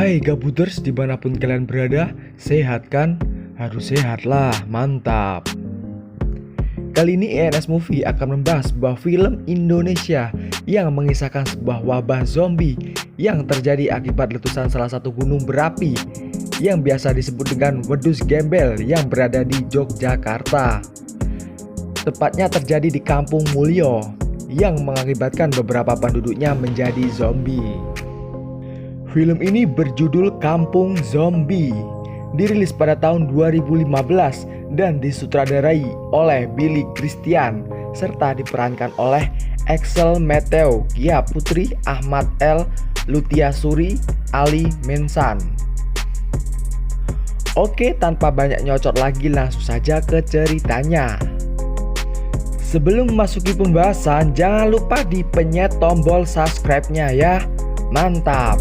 Hai Gabuters dimanapun kalian berada, sehat kan? Harus sehat lah, mantap. Kali ini ENS Movie akan membahas sebuah film Indonesia yang mengisahkan sebuah wabah zombie yang terjadi akibat letusan salah satu gunung berapi yang biasa disebut dengan Wedus Gembel yang berada di Yogyakarta. Tepatnya terjadi di Kampung Mulyo yang mengakibatkan beberapa penduduknya menjadi zombie. Film ini berjudul Kampung Zombie, dirilis pada tahun 2015 dan disutradarai oleh Billy Christian serta diperankan oleh Axel Mateo, Gia Putri, Ahmad L, Lutia Suri, Ali Mensan. Oke, tanpa banyak nyocot lagi langsung saja ke ceritanya. Sebelum memasuki pembahasan, jangan lupa dipencet tombol subscribe-nya ya. Mantap.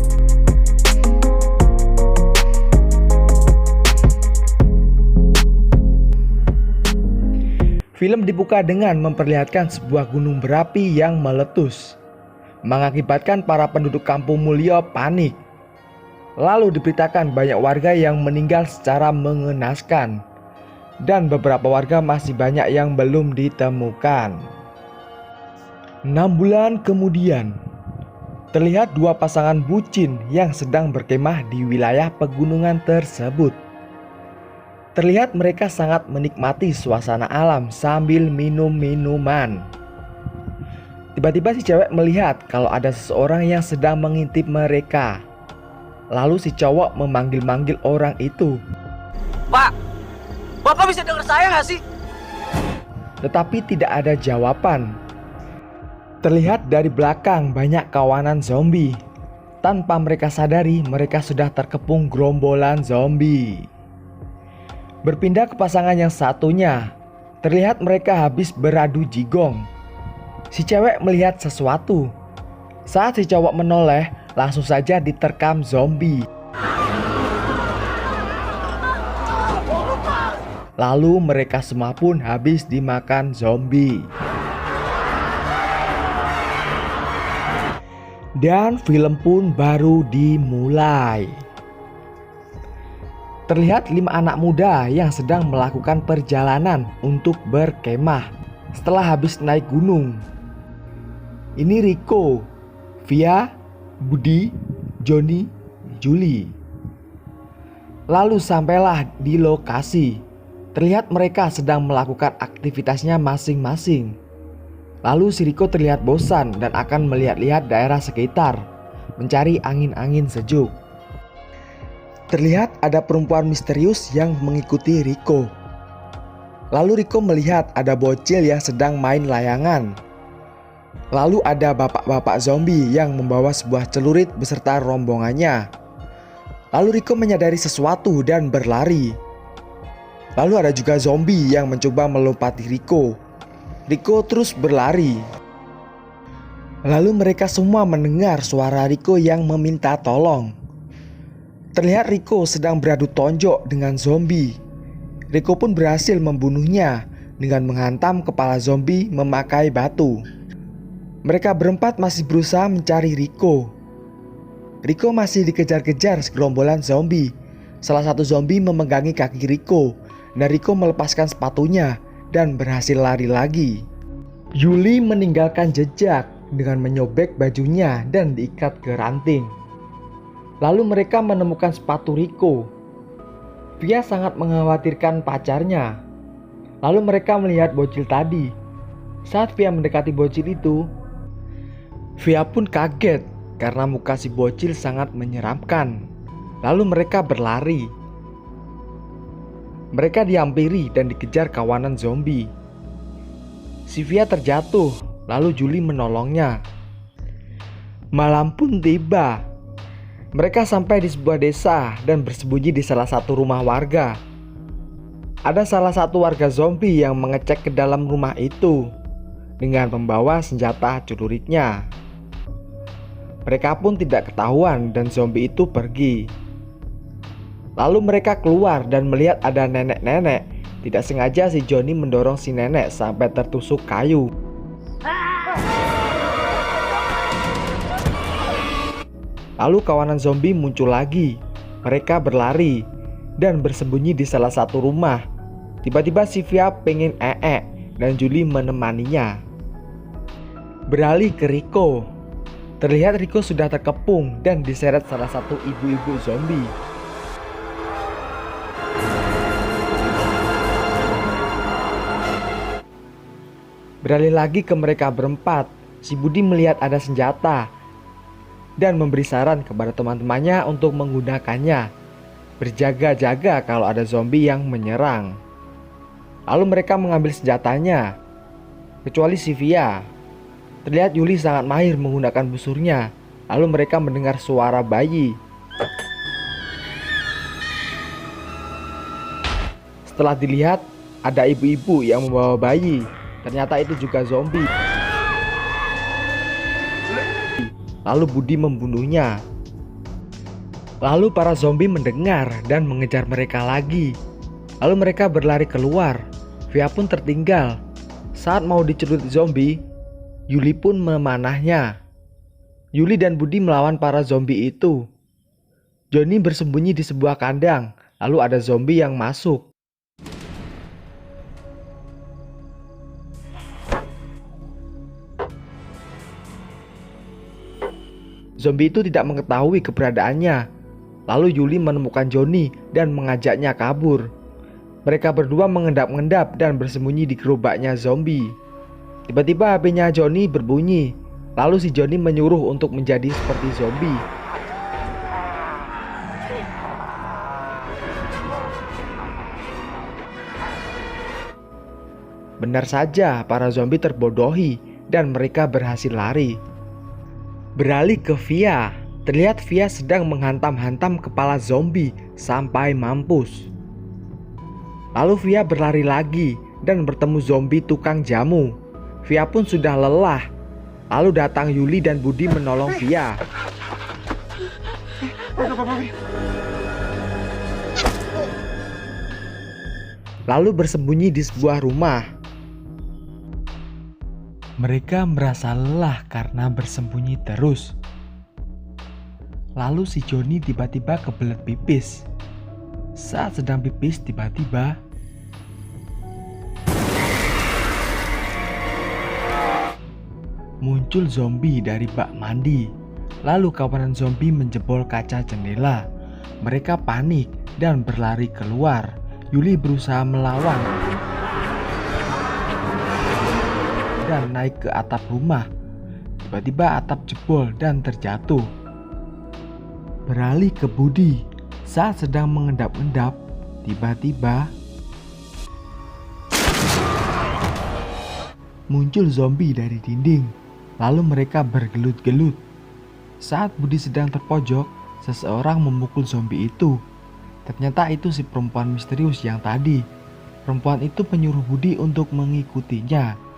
Film dibuka dengan memperlihatkan sebuah gunung berapi yang meletus, mengakibatkan para penduduk Kampung Mulyo panik. Lalu diberitakan banyak warga yang meninggal secara mengenaskan, dan beberapa warga masih banyak yang belum ditemukan. 6 bulan kemudian, terlihat dua pasangan bucin yang sedang berkemah di wilayah pegunungan tersebut. Terlihat mereka sangat menikmati suasana alam sambil minum minuman. Tiba-tiba si cewek melihat kalau ada seseorang yang sedang mengintip mereka. Lalu si cowok memanggil-manggil orang itu. Pak, Bapak bisa dengar saya nggak sih? Tetapi tidak ada jawaban. Terlihat dari belakang banyak kawanan zombie. Tanpa mereka sadari, mereka sudah terkepung gerombolan zombie. Berpindah ke pasangan yang satunya, terlihat mereka habis beradu jigong. Si cewek melihat sesuatu. Saat si cowok menoleh, langsung saja diterkam zombie. Lalu mereka semua pun habis dimakan zombie. Dan film pun baru dimulai. Terlihat 5 anak muda yang sedang melakukan perjalanan untuk berkemah setelah habis naik gunung. Ini Rico, Via, Budi, Joni, Juli. Lalu sampailah di lokasi. Terlihat mereka sedang melakukan aktivitasnya masing-masing. Lalu si Rico terlihat bosan dan akan melihat-lihat daerah sekitar, mencari angin-angin sejuk. Terlihat ada perempuan misterius yang mengikuti Rico. Lalu Rico melihat ada bocil yang sedang main layangan. Lalu ada bapak-bapak zombie yang membawa sebuah celurit beserta rombongannya. Lalu Rico menyadari sesuatu dan berlari. Lalu ada juga zombie yang mencoba melompati Rico. Rico terus berlari. Lalu mereka semua mendengar suara Rico yang meminta tolong. Terlihat Rico sedang beradu tonjok dengan zombie. Rico pun berhasil membunuhnya dengan menghantam kepala zombie memakai batu. Mereka berempat masih berusaha mencari Rico. Rico masih dikejar-kejar segerombolan zombie. Salah satu zombie memegangi kaki Rico dan Rico melepaskan sepatunya dan berhasil lari lagi. Yuli meninggalkan jejak dengan menyobek bajunya dan diikat ke ranting. Lalu mereka menemukan sepatu Rico. Via sangat mengkhawatirkan pacarnya. Lalu mereka melihat bocil tadi. Saat Via mendekati bocil itu, Via pun kaget karena muka si bocil sangat menyeramkan. Lalu mereka berlari. Mereka dihampiri dan dikejar kawanan zombie. Si Via terjatuh, lalu Juli menolongnya. Malam pun tiba. Mereka sampai di sebuah desa dan bersembunyi di salah satu rumah warga. Ada salah satu warga zombie yang mengecek ke dalam rumah itu dengan membawa senjata celuritnya. Mereka pun tidak ketahuan dan zombie itu pergi. Lalu mereka keluar dan melihat ada nenek-nenek. Tidak sengaja si Johnny mendorong si nenek sampai tertusuk kayu. Lalu kawanan zombie muncul lagi. Mereka berlari dan bersembunyi di salah satu rumah. Tiba-tiba Sylvia pengen dan Julie menemaninya. Beralih ke Rico. Terlihat Rico sudah terkepung dan diseret salah satu ibu-ibu zombie. Beralih lagi ke mereka berempat. Si Budi melihat ada senjata dan memberi saran kepada teman-temannya untuk menggunakannya. Berjaga-jaga kalau ada zombie yang menyerang. Lalu mereka mengambil senjatanya, kecuali Sylvia. Terlihat Yuli sangat mahir menggunakan busurnya. Lalu mereka mendengar suara bayi. Setelah dilihat, ada ibu-ibu yang membawa bayi. Ternyata itu juga zombie. Lalu Budi membunuhnya. Lalu para zombie mendengar dan mengejar mereka lagi. Lalu mereka berlari keluar. Via pun tertinggal. Saat mau dicelup zombie, Yuli pun memanahnya. Yuli dan Budi melawan para zombie itu. Johnny bersembunyi di sebuah kandang. Lalu ada zombie yang masuk. Zombie itu tidak mengetahui keberadaannya. Lalu Yuli menemukan Johnny dan mengajaknya kabur. Mereka berdua mengendap-endap dan bersembunyi di gerobaknya zombie. Tiba-tiba HP-nya Johnny berbunyi. Lalu si Johnny menyuruh untuk menjadi seperti zombie. Benar saja, para zombie terbodohi dan mereka berhasil lari. Beralih ke Via. Terlihat Via sedang menghantam-hantam kepala zombie sampai mampus. Lalu Via berlari lagi dan bertemu zombie tukang jamu. Via pun sudah lelah. Lalu datang Yuli dan Budi menolong Via. Lalu bersembunyi di sebuah rumah. Mereka merasa lelah karena bersembunyi terus. Lalu si Johnny tiba-tiba kebelet pipis. Saat sedang pipis, tiba-tiba muncul zombie dari bak mandi. Lalu kawanan zombie menjebol kaca jendela. Mereka panik dan berlari keluar. Yuli berusaha melawan dan naik ke atap rumah. Tiba-tiba atap jebol dan terjatuh. Beralih ke Budi. Saat sedang mengendap-endap, tiba-tiba muncul zombie dari dinding. Lalu mereka bergelut-gelut. Saat Budi sedang terpojok, seseorang memukul zombie itu. Ternyata itu si perempuan misterius yang tadi. Perempuan itu menyuruh Budi untuk mengikutinya.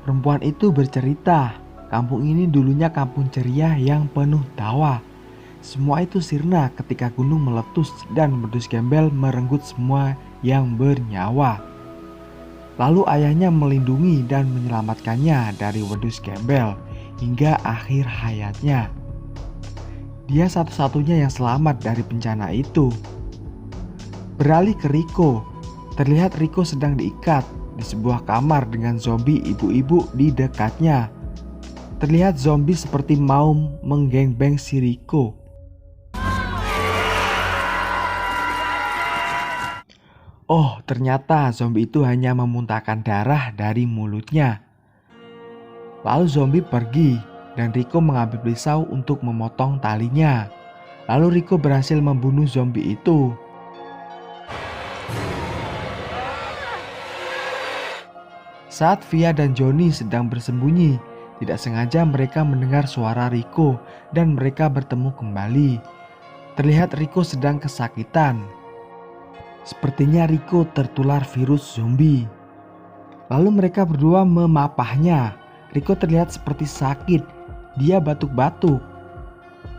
Perempuan itu bercerita, kampung ini dulunya kampung ceria yang penuh tawa. Semua itu sirna ketika gunung meletus dan wedus gembel merenggut semua yang bernyawa. Lalu ayahnya melindungi dan menyelamatkannya dari wedus gembel hingga akhir hayatnya. Dia satu-satunya yang selamat dari bencana itu. Beralih ke Rico. Terlihat Rico sedang diikat di sebuah kamar dengan zombie ibu-ibu di dekatnya. Terlihat zombie seperti mau menggengbeng si Rico. Oh, ternyata zombie itu hanya memuntahkan darah dari mulutnya. Lalu zombie pergi dan Rico mengambil pisau untuk memotong talinya. Lalu Rico berhasil membunuh zombie itu. Saat Via dan Johnny sedang bersembunyi, tidak sengaja mereka mendengar suara Rico dan mereka bertemu kembali. Terlihat Rico sedang kesakitan. Sepertinya Rico tertular virus zombie. Lalu mereka berdua memapahnya. Rico terlihat seperti sakit. Dia batuk-batuk.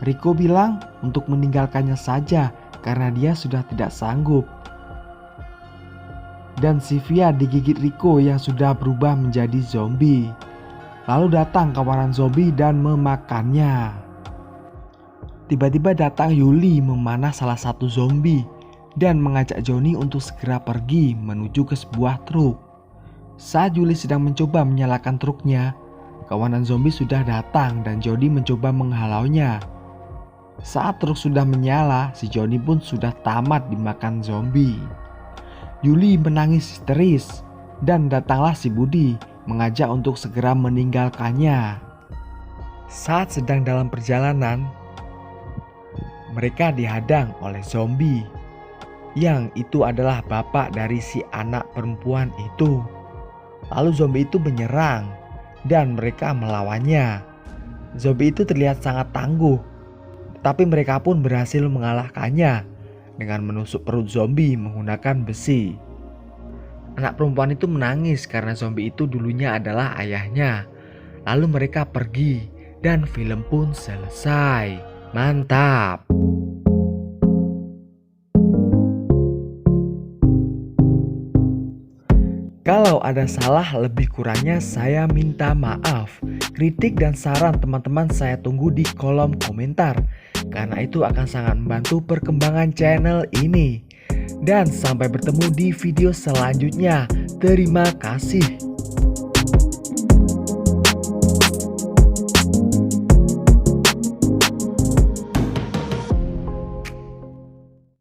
Rico bilang untuk meninggalkannya saja karena dia sudah tidak sanggup. Dan Sylvia digigit Rico yang sudah berubah menjadi zombie. Lalu datang kawanan zombie dan memakannya. Tiba-tiba datang Yuli memanah salah satu zombie dan mengajak Johnny untuk segera pergi menuju ke sebuah truk. Saat Yuli sedang mencoba menyalakan truknya, kawanan zombie sudah datang dan Johnny mencoba menghalaunya. Saat truk sudah menyala, si Johnny pun sudah tamat dimakan zombie. Yuli menangis histeris dan datanglah si Budi mengajak untuk segera meninggalkannya. Saat sedang dalam perjalanan, mereka dihadang oleh zombie, yang itu adalah bapak dari si anak perempuan itu. Lalu zombie itu menyerang dan mereka melawannya. Zombie itu terlihat sangat tangguh, tapi mereka pun berhasil mengalahkannya dengan menusuk perut zombie menggunakan besi. Anak perempuan itu menangis karena zombie itu dulunya adalah ayahnya. Lalu mereka pergi dan film pun selesai. Mantap! Kalau ada salah lebih kurangnya saya minta maaf. Kritik dan saran teman-teman saya tunggu di kolom komentar, karena itu akan sangat membantu perkembangan channel ini. Dan sampai bertemu di video selanjutnya. Terima kasih.